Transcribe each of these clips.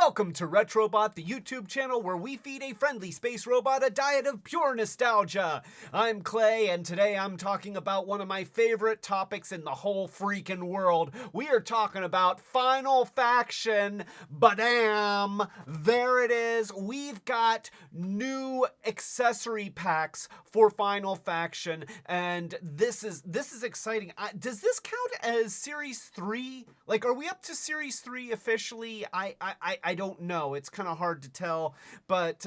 Welcome to Retrobot, the YouTube channel where we feed a friendly space robot a diet of pure nostalgia. I'm Clay, and today I'm talking about one of my favorite topics in the whole freaking world. We are talking about Final Faction. Badam! There it is. We've got new accessory packs for Final Faction, and this is exciting. Does this count as Series 3? Like, are we up to Series 3 officially? I don't know. It's kind of hard to tell, but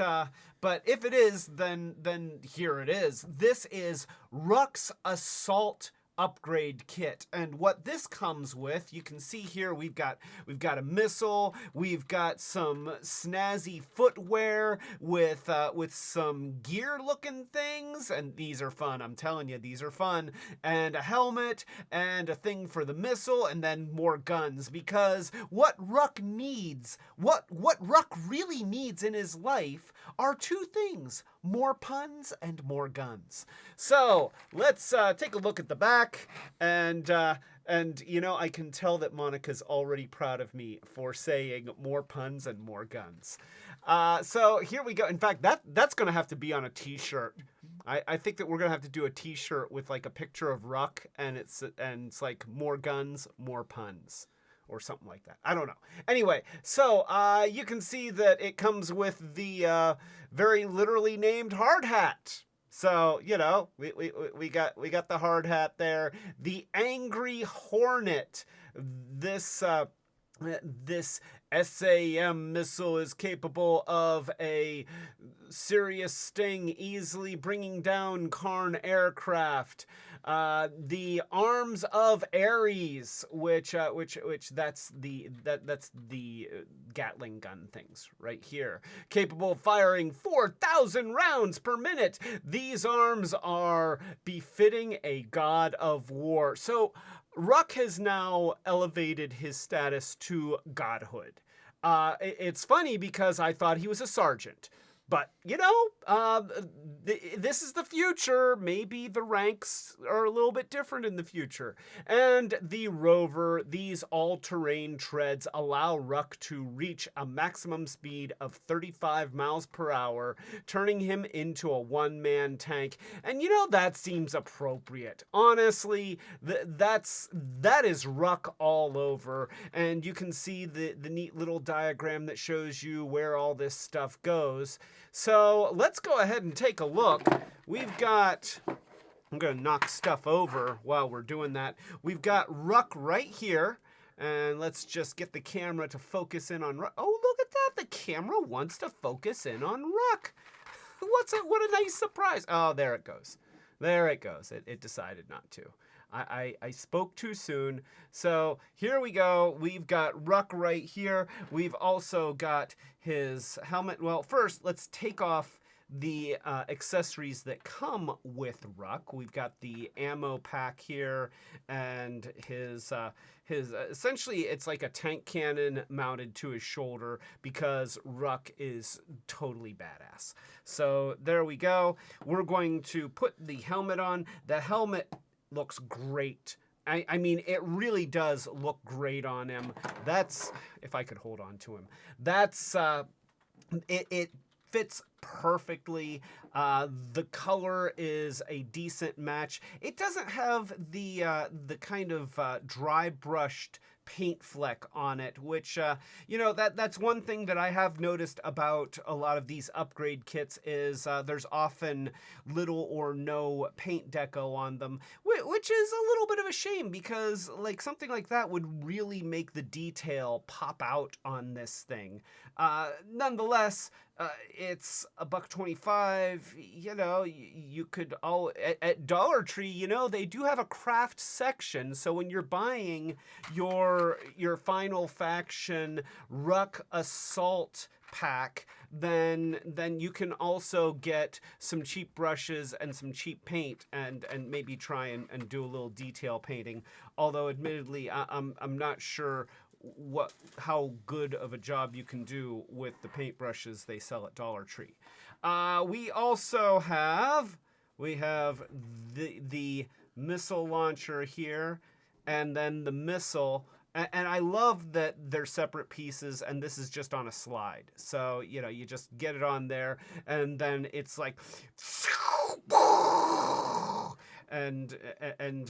if it is, then here it is. This is Ruck's Assault upgrade kit, and what this comes with, you can see here, we've got a missile, we've got some snazzy footwear with some gear looking things, and these are fun. I'm telling you, these are fun. And a helmet and a thing for the missile, and then more guns, because what Ruck needs, what Ruck really needs in his life are two things: more puns and more guns. So let's take a look at the back. And you know, I can tell that Monica's already proud of me for saying more puns and more guns. So here we go. In fact, that's going to have to be on a t-shirt. I think that we're going to have to do a t-shirt with like a picture of Ruck, and it's like more guns, more puns, or something like that. I don't know. Anyway, so you can see that it comes with the very literally named hard hat. So, you know, we got the hard hat there. The Angry Hornet. This SAM missile is capable of a serious sting, easily bringing down Karn aircraft. The Arms of Ares, which that's the Gatling gun things right here, capable of firing 4,000 rounds per minute. These arms are befitting a god of war. So Ruck has now elevated his status to godhood. It's funny because I thought he was a sergeant. But, you know, this is the future. Maybe the ranks are a little bit different in the future. And the Rover, these all-terrain treads allow Ruck to reach a maximum speed of 35 miles per hour, turning him into a one-man tank. And, you know, that seems appropriate. Honestly, that is Ruck all over. And you can see the neat little diagram that shows you where all this stuff goes. So let's go ahead and take a look. We've got, I'm going to knock stuff over while we're doing that. We've got Ruck right here. And let's just get the camera to focus in on Ruck. Oh, look at that. The camera wants to focus in on Ruck. What a nice surprise. Oh, there it goes. There it goes. It decided not to. I spoke too soon. So here we go. We've got Ruck right here. We've also got his helmet. Well, first, let's take off the accessories that come with Ruck. We've got the ammo pack here, and his essentially, it's like a tank cannon mounted to his shoulder because Ruck is totally badass. So there we go. We're going to put the helmet on. The helmet looks great. I mean, it really does look great on him. That's, if I could hold on to him, that's, it fits perfectly. The color is a decent match. It doesn't have the kind of dry brushed paint fleck on it, which you know, that's one thing that I have noticed about a lot of these upgrade kits is there's often little or no paint deco on them, which is a little bit of a shame because like something like that would really make the detail pop out on this thing. Nonetheless, it's $1.25. You know, you could all at Dollar Tree, you know, they do have a craft section. So when you're buying your Final Faction Ruck Assault pack, then you can also get some cheap brushes and some cheap paint and maybe try and do a little detail painting. Although admittedly, I'm not sure how good of a job you can do with the paintbrushes they sell at Dollar Tree. We also have the missile launcher here, and then the missile And I love that they're separate pieces, and this is just on a slide. So, you know, you just get it on there, and then it's like, and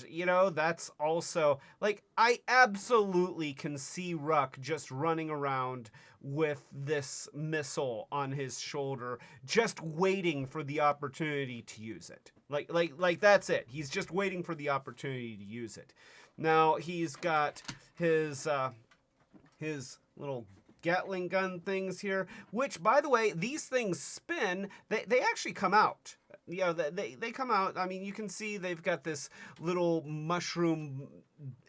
you know, that's also like, I absolutely can see Ruck just running around with this missile on his shoulder, just waiting for the opportunity to use it. Like that's it. He's just waiting for the opportunity to use it. Now he's got his little Gatling gun things here, which, by the way, these things spin. They actually come out. You know, they come out. I mean, you can see they've got this little mushroom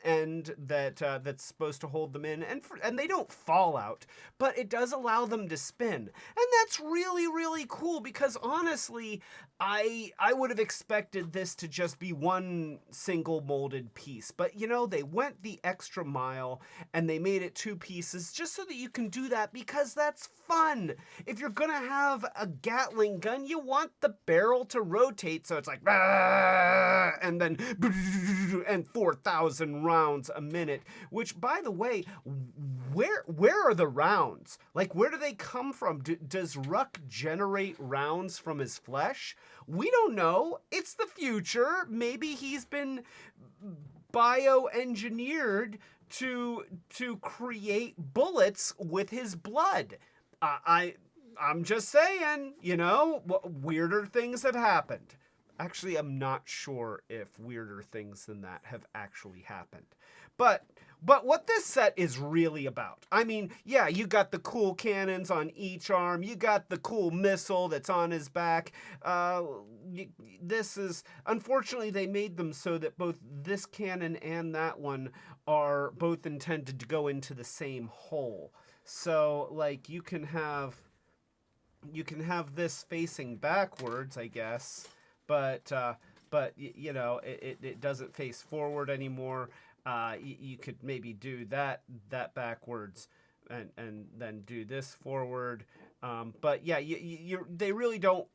end that that's supposed to hold them in, and they don't fall out, but it does allow them to spin, and that's really, really cool, because honestly, I would have expected this to just be one single molded piece, but you know, they went the extra mile and they made it two pieces just so that you can do that, because that's fun. If you're gonna have a Gatling gun, you want the barrel to rotate so it's like, and then and 4,000 rounds a minute, which, by the way, where are the rounds? Like, where do they come from? Does Ruck generate rounds from his flesh? We don't know. It's the future. Maybe he's been bioengineered to create bullets with his blood. I'm just saying, you know, weirder things have happened. Actually, I'm not sure if weirder things than that have actually happened. But what this set is really about, I mean, yeah, you got the cool cannons on each arm. You got the cool missile that's on his back. This is, unfortunately, they made them so that both this cannon and that one are both intended to go into the same hole. So, like, you can have this facing backwards, I guess. But you know, it doesn't face forward anymore. You could maybe do that backwards, and then do this forward. But yeah, they really don't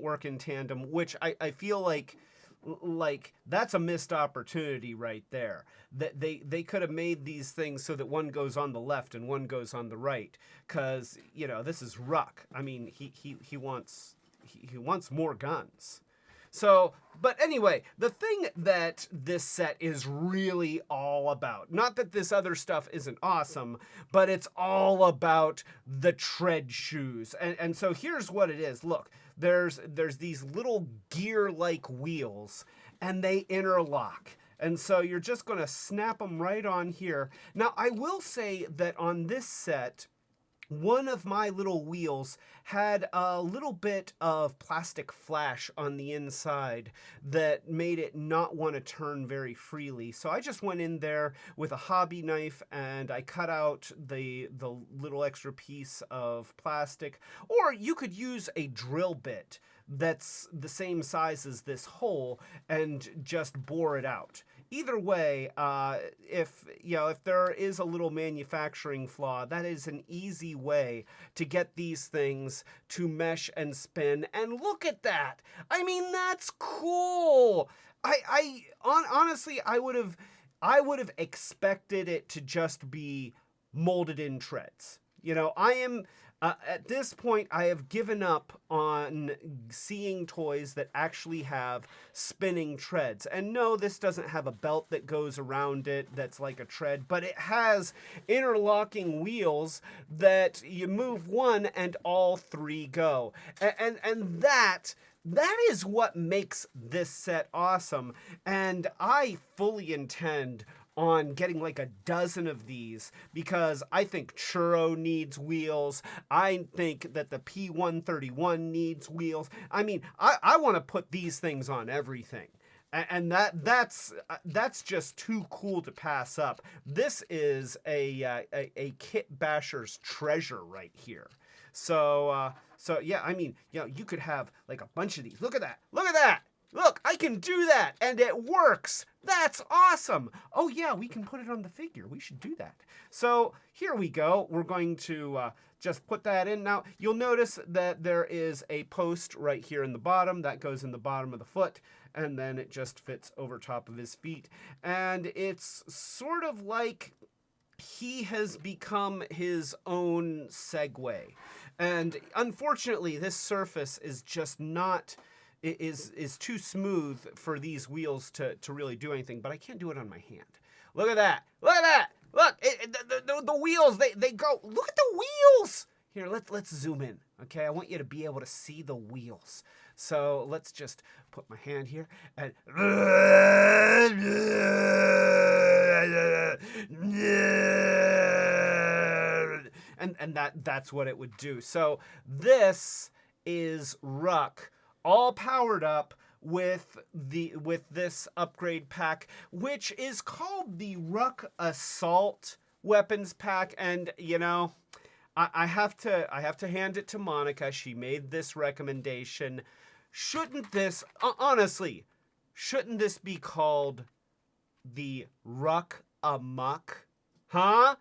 work in tandem, which I feel like that's a missed opportunity right there. That they could have made these things so that one goes on the left and one goes on the right, because you know, this is Ruck. I mean, he wants more guns. So, but anyway, the thing that this set is really all about, not that this other stuff isn't awesome, but it's all about the tread shoes. And so here's what it is. Look, there's these little gear-like wheels, and they interlock. And so you're just going to snap them right on here. Now, I will say that on this set, one of my little wheels had a little bit of plastic flash on the inside that made it not want to turn very freely. So I just went in there with a hobby knife and I cut out the little extra piece of plastic. Or you could use a drill bit that's the same size as this hole and just bore it out. Either way, if there is a little manufacturing flaw, that is an easy way to get these things to mesh and spin. And look at that! I mean, that's cool. Honestly, I would have expected it to just be molded in treads. You know, at this point, I have given up on seeing toys that actually have spinning treads. And no, this doesn't have a belt that goes around it that's like a tread, but it has interlocking wheels that you move one and all three go. And that is what makes this set awesome. And I fully intend on getting like a dozen of these, because I think Churro needs wheels. I think that the P131 needs wheels. I mean, I want to put these things on everything. And that's just too cool to pass up. This is a kit basher's treasure right here. So yeah, I mean, you know, you could have like a bunch of these. Look at that. Look at that. Look, I can do that, and it works. That's awesome. Oh yeah, we can put it on the figure. We should do that. So here we go. We're going to just put that in. Now, you'll notice that there is a post right here in the bottom that goes in the bottom of the foot, and then it just fits over top of his feet. And it's sort of like he has become his own Segway. And unfortunately, this surface is just not, is too smooth for these wheels to really do anything, but I can't do it on my hand. Look at that. Look at that. Look, the wheels, they go, look at the wheels. Here, let's zoom in, okay? I want you to be able to see the wheels. So let's just put my hand here and that's what it would do. So this is Ruck, all powered up with this upgrade pack, which is called the Ruck Assault Weapons Pack. And you know, I have to hand it to Monica. She made this recommendation. Shouldn't this, honestly, shouldn't this be called the Ruck Amok? Huh?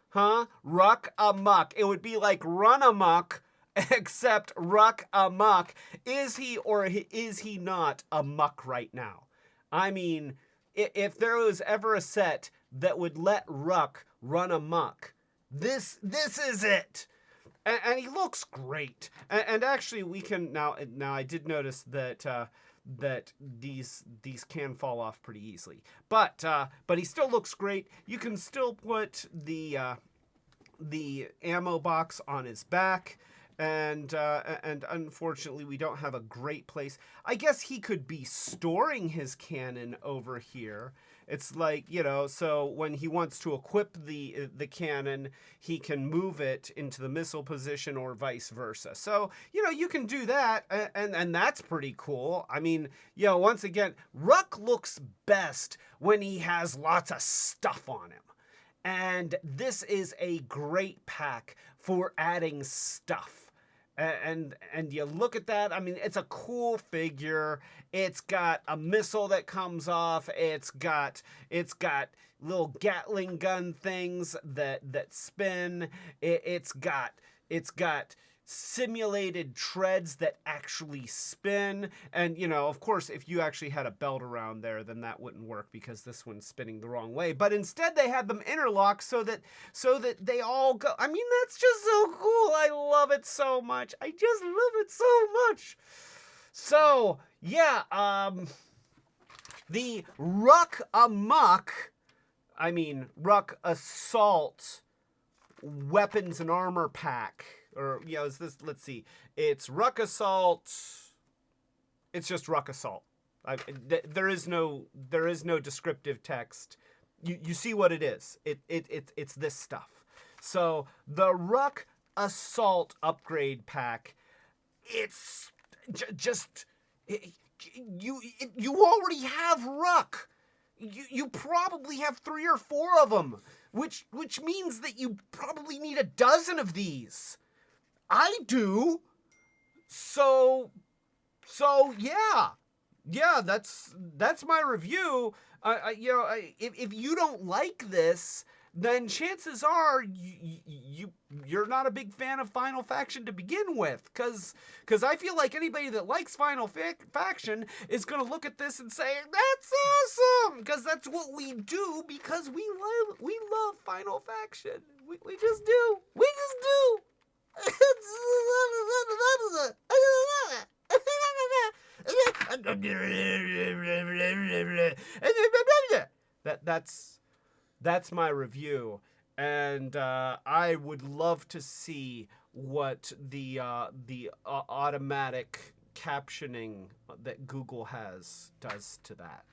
Ruck Amok. It would be like Run Amok, except Ruck Amok. Is he or is he not amok right now? I mean, if there was ever a set that would let Ruck run amok, this is it. And he looks great. And actually, we can now. I did notice that that these can fall off pretty easily. But he still looks great. You can still put the ammo box on his back. And unfortunately, we don't have a great place. I guess he could be storing his cannon over here. It's like, you know, so when he wants to equip the cannon, he can move it into the missile position or vice versa. So, you know, you can do that, and that's pretty cool. I mean, you know, once again, Ruck looks best when he has lots of stuff on him. And this is a great pack for adding stuff. And you look at that, I mean, it's a cool figure. It's got a missile that comes off. It's got little Gatling gun things that spin. It's got simulated treads that actually spin. And, you know, of course, if you actually had a belt around there, then that wouldn't work because this one's spinning the wrong way. But instead they had them interlocked so that they all go. I mean, that's just so cool. I love it so much. I just love it so much. So, yeah, the Ruck Assault Weapons and Armor Pack. Or, you know, is this, let's see. It's Ruck Assault. It's just Ruck Assault. There is no descriptive text. You see what it is. It's this stuff. So the Ruck Assault upgrade pack, it's just you already have Ruck. You probably have 3 or 4 of them, which means that you probably need a dozen of these. I do. So yeah, that's my review. If you don't like this, then chances are you're not a big fan of Final Faction to begin with, because I feel like anybody that likes Final Faction is going to look at this and say, that's awesome, because that's what we do, because we love Final Faction. We just do. We just do. That's my review, and I would love to see what the automatic captioning that Google does to that.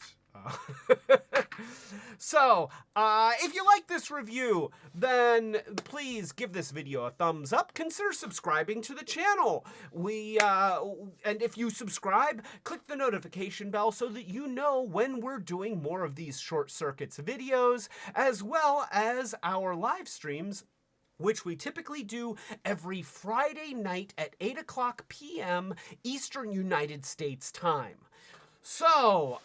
So, if you like this review, then please give this video a thumbs up. Consider subscribing to the channel. And if you subscribe, click the notification bell so that you know when we're doing more of these Short Circuits videos, as well as our live streams, which we typically do every Friday night at 8:00 p.m. Eastern United States time. So,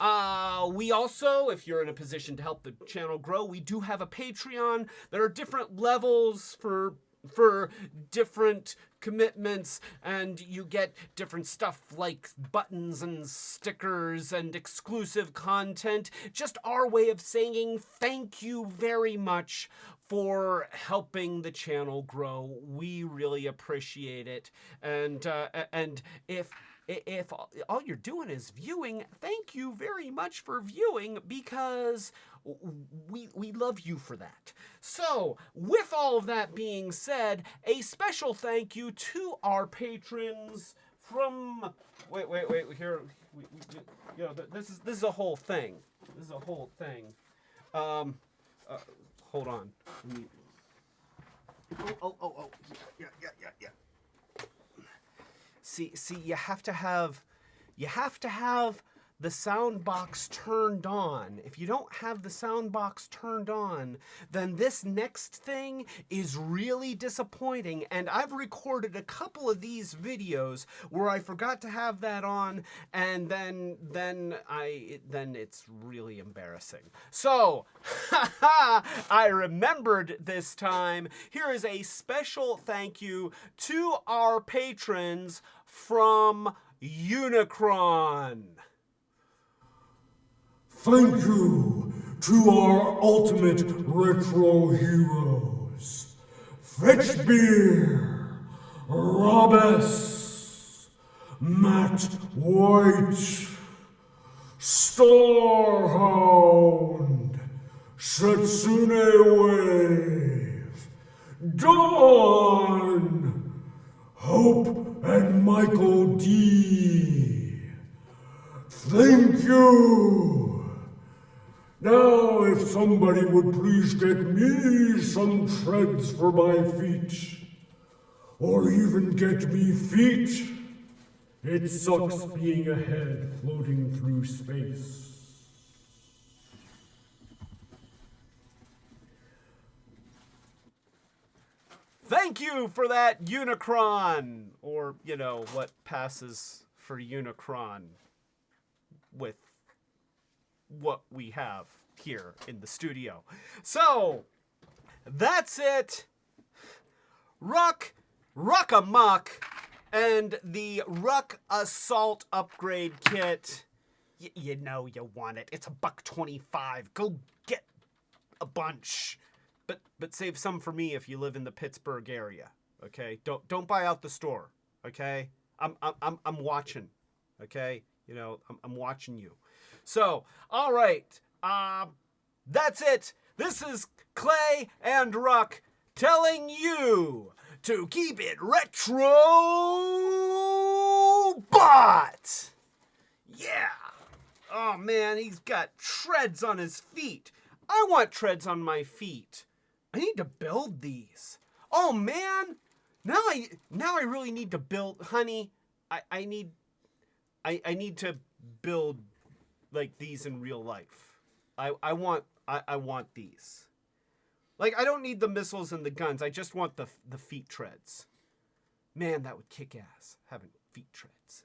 we also, if you're in a position to help the channel grow, we do have a Patreon. There are different levels for for different commitments, and you get different stuff like buttons and stickers and exclusive content. Just our way of saying thank you very much for helping the channel grow. We really appreciate it. And if all you're doing is viewing, thank you very much for viewing, because we love you for that. So, with all of that being said, a special thank you to our patrons from... Wait, here... this is a whole thing. This is a whole thing. Hold on. Oh. Yeah. See, you have to have the sound box turned on. If you don't have the sound box turned on, then this next thing is really disappointing. And I've recorded a couple of these videos where I forgot to have that on, and then it's really embarrassing. So, I remembered this time. Here is a special thank you to our patrons from Unicron. Thank you to our ultimate retro heroes, Fetchbeer, Robus, Matt White, Starhound, Setsune Wave, Dawn, Hope and Michael D. Thank you. Now, if somebody would please get me some treads for my feet, or even get me feet, it sucks being a head floating through space. Thank you for that, Unicron, or, what passes for Unicron with what we have here in the studio. So, that's it. Ruck Amok, and the Ruck Assault Upgrade Kit. You know you want it. It's $1.25. Go get a bunch. But save some for me if you live in the Pittsburgh area. Okay? Don't buy out the store. Okay? I'm watching. Okay? I'm watching you. So, all right. That's it. This is Clay and Ruck telling you to keep it Retrobot. Yeah. Oh man, he's got treads on his feet. I want treads on my feet. I need to build these. Oh man. Now I really need to build, honey. I need to build like these in real life. I want these. Like, I don't need the missiles and the guns. I just want the feet treads. Man, that would kick ass, having feet treads.